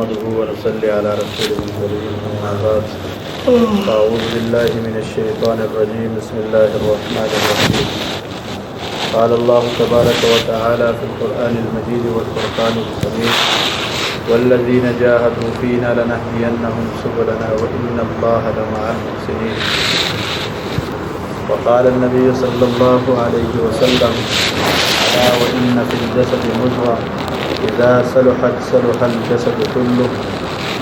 نحمده ونصلي على رسوله الكريم أما بعد أعوذ بالله من الشيطان الرجيم بسم الله الرحمن الرحيم قال الله تبارك وتعالى في القرآن المجيد والفرقان الحميد والذين جاهدوا فينا لنهدينهم سبلنا وإن الله لمع المحسنين وقال النبي صلى الله عليه وسلم ألا وإن في الجسد مضغة إذا صلحت صلح الجسد كله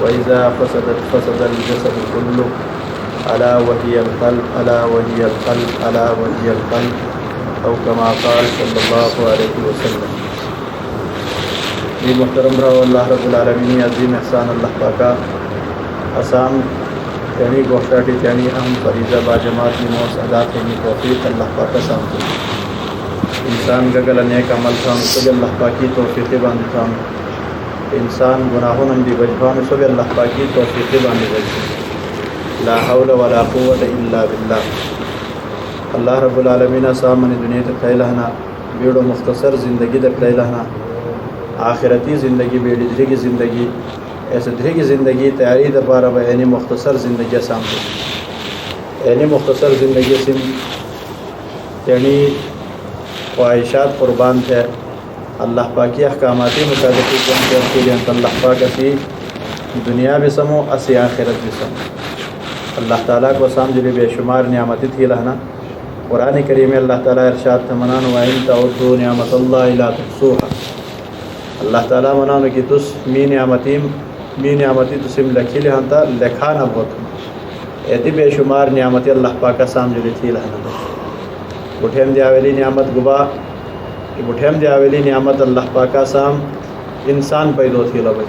وإذا فسدت فسد الجسد كله ألا وهي القلب ألا وهي القلب ألا وهي القلب أو كما قال صلى الله عليه وسلم. یہ محترم رہا اللہ رب العالمین عظیم احسان اللہ پاکا اسام یعنی گوشٹاٹی یعنی اہم فریضہ با جماعت نماز ادا کرنے توفیق اللہ پاکا سامتے انسان گگل نیک عمل تھام سب اللہ پاکی توفیق باندھ تھام انسان گناہوں نمدی بجبان سب اللہ پاکی توفیق باندھ بجبان لا حول ولا قوة الا باللہ. اللہ رب العالمین سامن دنیا تک لہنا بیڑو مختصر زندگی تک لہنا آخرتی زندگی بیڑی دھری کی زندگی ایسے دھری کی زندگی تیاری دپارہ با یعنی مختصر زندگی سامنے یعنی مختصر زندگی سم یعنی خواہشات قربان تھے اللہ پاکی احکاماتی مطابقی کون کے لیے اللہ پاک اسی دنیا بھی سمو اسی آخرت بھی سمو. اللہ تعالیٰ کو سام جلی بے شمار نعمتی تھی لہنا قرآن کریم اللہ تعالیٰ ارشاد تمنان وَإِن تَعُدُّوا نِعْمَةَ اللَّهِ لَا تُحْصُوهَا. اللہ تعالیٰ منانو کی تس می نعمتی تسم لکھی لہنتا لکھا نہ بہت ایتی بے شمار نعمتی اللہ پاک سام جلی تھی لہنا بٹھیم دیاویلی نعمت گبا بٹھیم دیاویلی نعمت اللہ پاکا سام انسان پیدو تھی لبی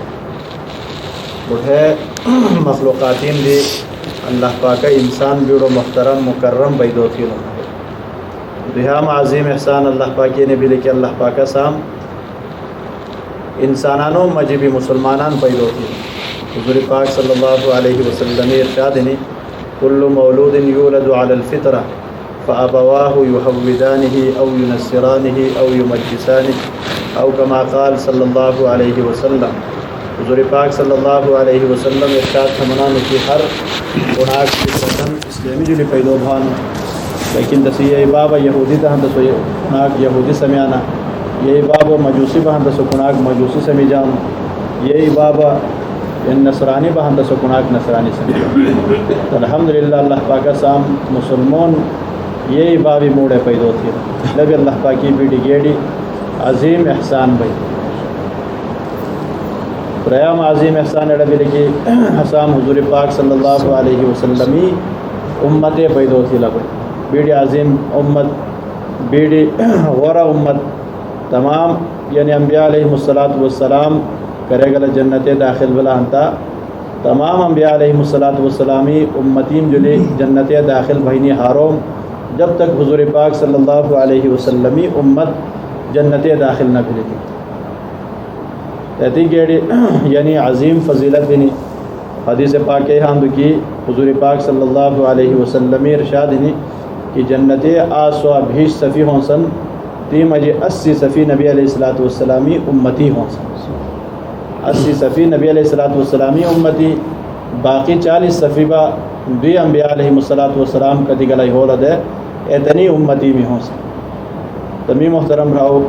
بٹھے مخلوقاتین دی اللہ پاکا انسان بیڑو محترم مکرم پیدو تھی لبی دیہام عظیم احسان اللہ پاکی نے بھی لکھی اللہ پاکا سام انسانانوں مجیبی مسلمانان پیدو تھی. حضور پاک صلی اللہ علیہ وسلم ارشاد نے کل مولود یولد علی الفطرہ فأبواه يهودانه أو ينصرانه أو يمجسانه أو كما قال صلی اللہ علیہ وسلم. حضور پاک صلی اللہ علیہ وسلم ارشاد فرمانا کہ ہر گناہ کی وطن اسلامی جلی پیدو بھانو لیکن دسی یہ بابا یہودی تہاں دسو گناہ یہودی سمیانا یہی بابا مجوسی بہاں دسو گناہ مجوسی سمی جانو یہی بابا نصرانی بہاں دسو گناہ نصرانی سمی جانو. الحمدللہ اللہ پاک سام مسلمان یہی بابی موڑے پیدو تھی لبی اللہ پاکی بیڑی گیڑی عظیم احسان بھائی پریام عظیم احسان لبی لکی حسام حضور پاک صلی اللہ علیہ وسلمی امت پیدو تھی لبی بیڑی عظیم امت بیڑی غورا امت تمام یعنی انبیاء علیہ السلام کرے گل جنت داخل بلا ہنتا تمام انبیاء علیہ السلامی امتیم جلی جنت داخل بھینی ہاروم جب تک حضور پاک صلی اللہ علیہ وسلمی امت جنت داخل نہ بھلی تھی تیتی گیڑی یعنی عظیم فضیلت دینی حدیث پاک حامد کی حضور پاک صلی اللہ علیہ وسلم ارشاد دینی کہ جنت آسوا بھیش صفی ہوں سن تی مجھے 80 صفی نبی علیہ السلامی امتی ہوں سن 80 صفی نبی علیہ السلامی امتی باقی 40 صفی با دوی انبیاء علیہ السلام کا دیگلائی ہولد ہے اتنی امتی میں ہوں سن تمی محترم رہو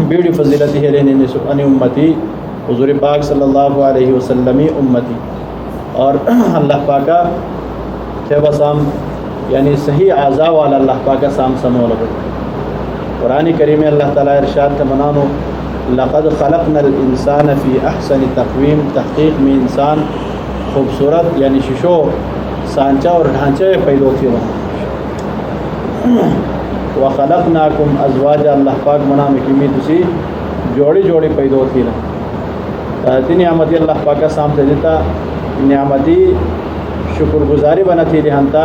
بیڑی فضیلتی ہے لینی سبحانی امتی حضور پاک صلی اللہ علیہ وسلمی امتی اور اللہ پاکا تھے بسام یعنی صحیح اعضاء والا اللہ پاکا سام سمو لگو. قرآن کریم اللہ تعالیٰ ارشاد تمنانو لقد خلقنا الانسان فی احسن تقویم تحقیق میں انسان خوبصورت یعنی ششو سانچہ اور ڈھانچے پیدو تھی رہا وخلقناکم ازواجا اللہ پاک منام کمی تسی جوڑی جوڑی پیدو تھی رہا تی نعمتی اللہ پاکا سام سے دیتا نعمتی شکر گزاری بنا تھی لہنتا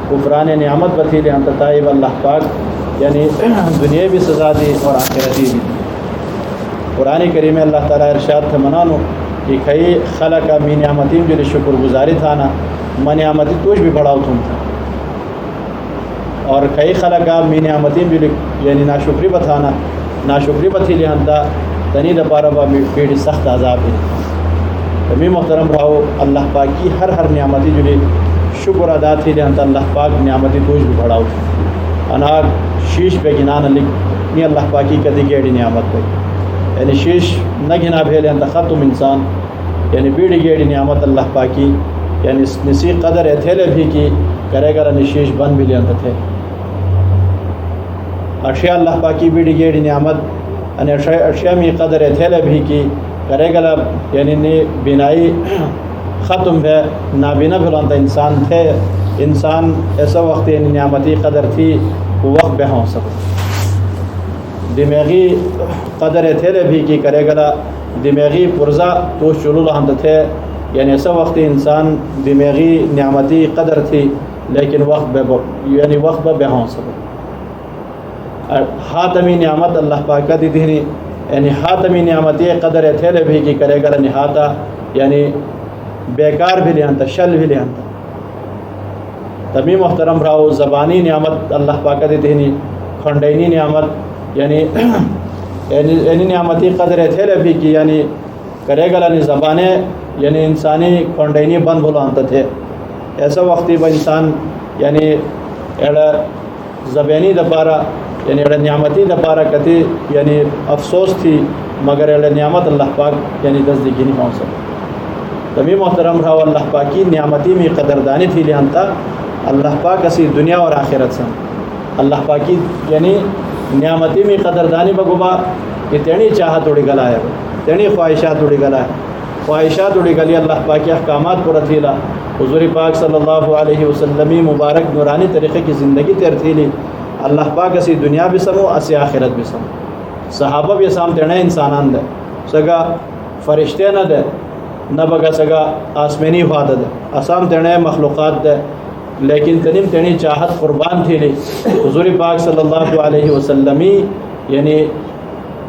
کفران نعمت بتھی لہنتا تائب اللہ پاک یعنی دنیا بھی سزا دی اور آخرتی بھی. قرآن کریم اللہ تعالیٰ ارشاد تمنانو کہ کئی خلقہ می نعمتیم جو شکر گزاری تھا نا من نعمتی توش بھی بڑھاؤ تم تھا اور کئی خلقہ می نعمتیم جو یعنی ناشکری بتانا ناشکری بتھی لہنتا تنی دپارہ با بیڑی سخت عذاب ہے تمی محترم رہو اللہ پاک کی ہر نعمتی جڑی شکر ادا تھی لہنتا اللہ پاک نعمتی توش بھی بڑھاؤ اناگ شیش پہ گنان نی اللہ پاکی کدی گیڑی نعمت پہ یعنی شیش نہ گنا بھیلے انتا ختم انسان یعنی بیڑی گیڑی نعمت اللہ پاکی یعنی نسی قدر اتھیلے بھی کی کرے گا نشیش بند بھی لینتا تھے اشیاء اللہ پاکی بیڑی گیڑی نعمت یعنی اشیاء می قدر اتھیلے بھی کی کرے گا یعنی نی بینائی ختم ہے نابینا بھلانتا انسان تھے انسان ایسا وقت یعنی نعمتی قدر تھی وہ وقت بے ہوں سکو دماغی قدر اتھیلے بھی کی کرے گا دماغی پرزا تو شلو لہنتا تھے یعنی ایسا وقت انسان دماغی نعمتی قدر تھی لیکن وقت بے ہوں سکو حاتمی نعمت اللہ پاک کا دی دینی یعنی حاتمی نعمتی قدر اتھیلے بھی کی کرے گا نہاتا یعنی بیکار بھی لہنتا شل بھی لہنتا تمی محترم رہو زبانی نعمت اللہ پاک کا دی دینی کھنڈینی نعمت یعنی نعمتی قدر اتھیلے بھی کی یعنی کرے گا زبانیں یعنی انسانی کھنڈینی بند بھلانتا تھے ایسا وقتی با انسان یعنی ایڑا زبانی دپارا یعنی ایڑا نعمتی دپارا کتی یعنی افسوس تھی مگر ایڑا نعمت اللہ پاک یعنی دزدگی نہیں ہو سکتا تمی محترم رہو اللہ پاکی نعمتی میں قدردانی تھی لہنتا اللہ پاک اسی دنیا اور آخرت سے اللہ پاکی یعنی نعمتی میں قدردانی بگوبا کہ تینی چاہت اڑی گلا ہے تینی خواہشات اڑی گلا ہے خواہشات اڑی گلی اللہ پاکی احکامات پر تھیلا حضور پاک صلی اللہ علیہ وسلم مبارک نورانی طریقے کی زندگی تیر تھیلی اللہ پاک اسی دنیا بھی سمو اسی آخرت بھی سمو صحابہ بھی سام تینے انسانان دے سگا فرشتے نہ دے نہ بگا سگا آسمینی وعدہ دے اسام تینے مخلوقات دے لیکن تنیم تینی چاہت قربان تھیلی حضور پاک صلی اللہ علیہ وسلم یعنی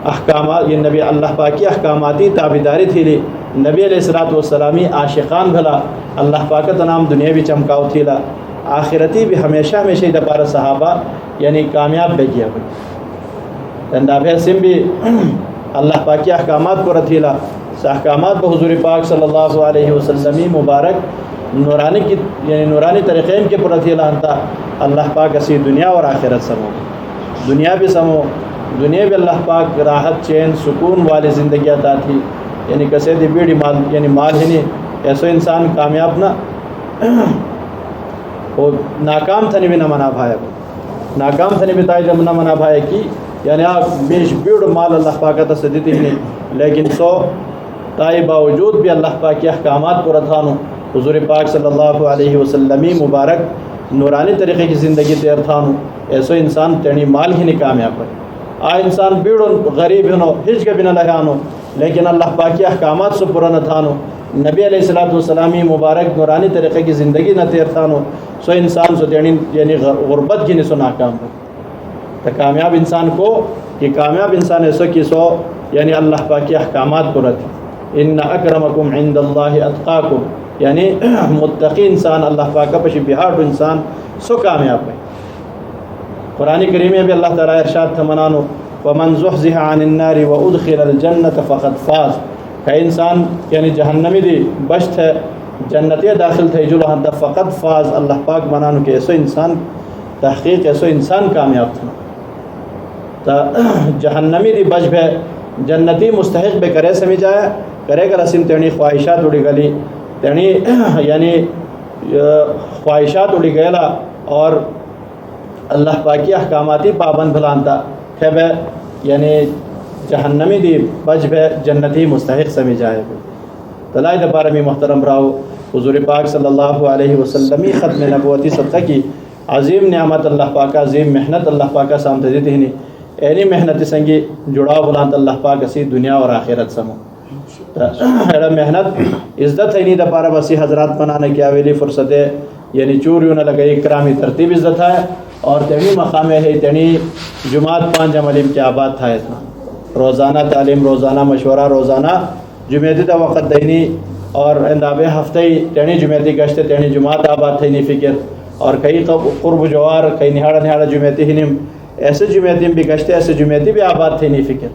احکامات یہ نبی اللہ پاکی احکاماتی تابیداری تھیلی نبی علیہ السلام عاشقان بھلا اللہ پاکت نام دنیا بھی چمکاؤ تھیلا آخرتی بھی ہمیشہ دپارہ صحابہ یعنی کامیاب بے گیا بھائی سم بھی اللہ پاکی احکامات پر تھیلا احکامات بہ حضور پاک صلی اللہ علیہ وسلم مبارک نورانی کی یعنی نورانی طریقین کے پر تھیلا انتا اللہ پاک اسی دنیا اور آخرت سمو دنیا بھی سمو دنیا بھی اللہ پاک راحت چین سکون والی زندگی عطا تھی یعنی کسے دی بیڑی مال یعنی مال ہی نہیں ایسو انسان کامیاب نہ وہ ناکام تھنی بھی نہ منا بھایا ناکام تھنی بھی تائی جب نہ منا بھایا کی یعنی بیش بیڑ مال اللہ پاک تا صدیتی نہیں لیکن سو تائی باوجود بھی اللہ پاک کی احکامات پر تھانو حضور پاک صلی اللہ علیہ وسلم مبارک نورانی طریقے کی زندگی تیر تھانو ایسو انسان تینی مال ہی نہیں کامیاب ہے انسان بیڑو غریب ہنو ہج کے بنا لہانو لیکن اللہ پاکی احکامات سے پورا نہ تھانو نبی علیہ السلام مبارک نورانی طریقے کی زندگی نہ تیر تھانو سو انسان سو یعنی غربت کی نہیں سو ناکام ہے تو کامیاب انسان کو کہ کامیاب انسان ایسو کی سو یعنی اللہ پاکی احکامات پورا تھی ان اکرمکم عند اللہ اتقاکم یعنی متقی انسان اللہ پاکا پشی بہار انسان سو کامیاب ہے قرآن کریم میں بھی اللہ تعالیٰ ارشاد تھمنانو ومن زحزح عن النار وادخل الجنة فقد فاز کہ انسان یعنی جہنمی دی بشت ہے جنتی داخل تھے جو لہاں دا فقد فاز اللہ پاک منانو کہ ایسو انسان تحقیق ایسو انسان کامیاب تھا تا جہنمی دی بش ہے جنتی مستحق بے کرے سمی جائے کرے گا رسم تینی خواہشات اڑی گلی تینی یعنی خواہشات اڑی گیلا اور اللہ پاکی احکاماتی پابند بھلانتا ہے بے یعنی جہنمی دی بج بے جنتی مستحق سمی جائے بے تلائی دپارمی محترم راو حضور پاک صلی اللہ علیہ وسلم ختم نبوتی صدقہ کی عظیم نعمت اللہ پاکا عظیم محنت اللہ پاکا سامت دیتی ہنی اینی محنت سنگی جڑاو بلانت اللہ پاک اسی دنیا اور آخرت سمو ایڑا محنت عزت ہے نہیں دپارا بسی حضرات بنانے کی آویلی فرصت ہے یعنی چوریوں نہ لگئی اکرامی ترتیب عزت ہے اور تینی مقام ہے تینی جماعت 5 علم کے آباد تھا اتنا روزانہ تعلیم روزانہ مشورہ روزانہ جمعیتی تا وقت دینی اور انداب ہفتے تینی جمعیتی گشتے تینی جماعت آباد تھے نہیں فکر اور کئی قرب جوار کئی نہاڑا جمعیتی ہی نیم ایسے جمعیتی بھی گشتے ایسے جمعیتی بھی آباد تھے نہیں فکر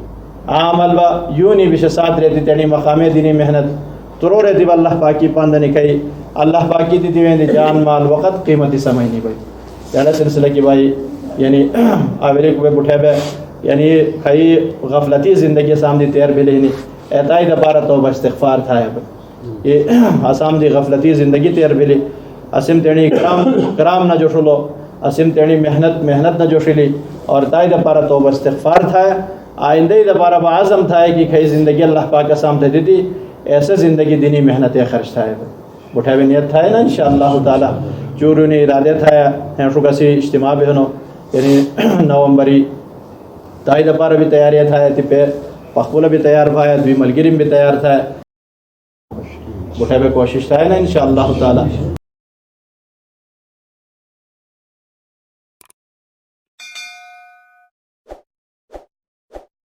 عام البا یوں نہیں بھی ساتھ رہتی تینی مقام دینی محنت ترور دی اللہ پاکی پاندنی کئی اللہ پاکی دی دیوین جان مال وقت قیمتی سمجھنی بھائی یعنی سلسلہ کی بھائی یعنی آویلے کو بٹھے بے یعنی کئی غفلتی زندگی سامنے تیر بھی لینی اعتائی دا پارا توبہ استغفار تھا ہے بھائی یہ آسام دی غفلتی زندگی تیر بھی لی اسم تیڑی کرام نہ جوشلو اسم تیڑی محنت نہ جوشلی اور تائی دا پارا توبہ استغفار تھا ہے آئندہ دا پارا بعظم تھا ہے کہ کئی زندگی اللہ پاک کا سامنے دیتی ایسے زندگی دینی محنت خرچ تھا ہے بٹھے بھی نیت تھا ہے نا انشاءاللہ تعالی چورونی ارادے تھا ہے ہنشو کسی اجتماع بھی ہنو یعنی نومبری تائی دا پارا بھی تیاریاں تھا ہے تپے پخبولہ بھی تیار بھا ہے دوی ملگریم بھی تیار تھا ہے بٹھے بھی کوشش تھا ہے نا انشاءاللہ تعالی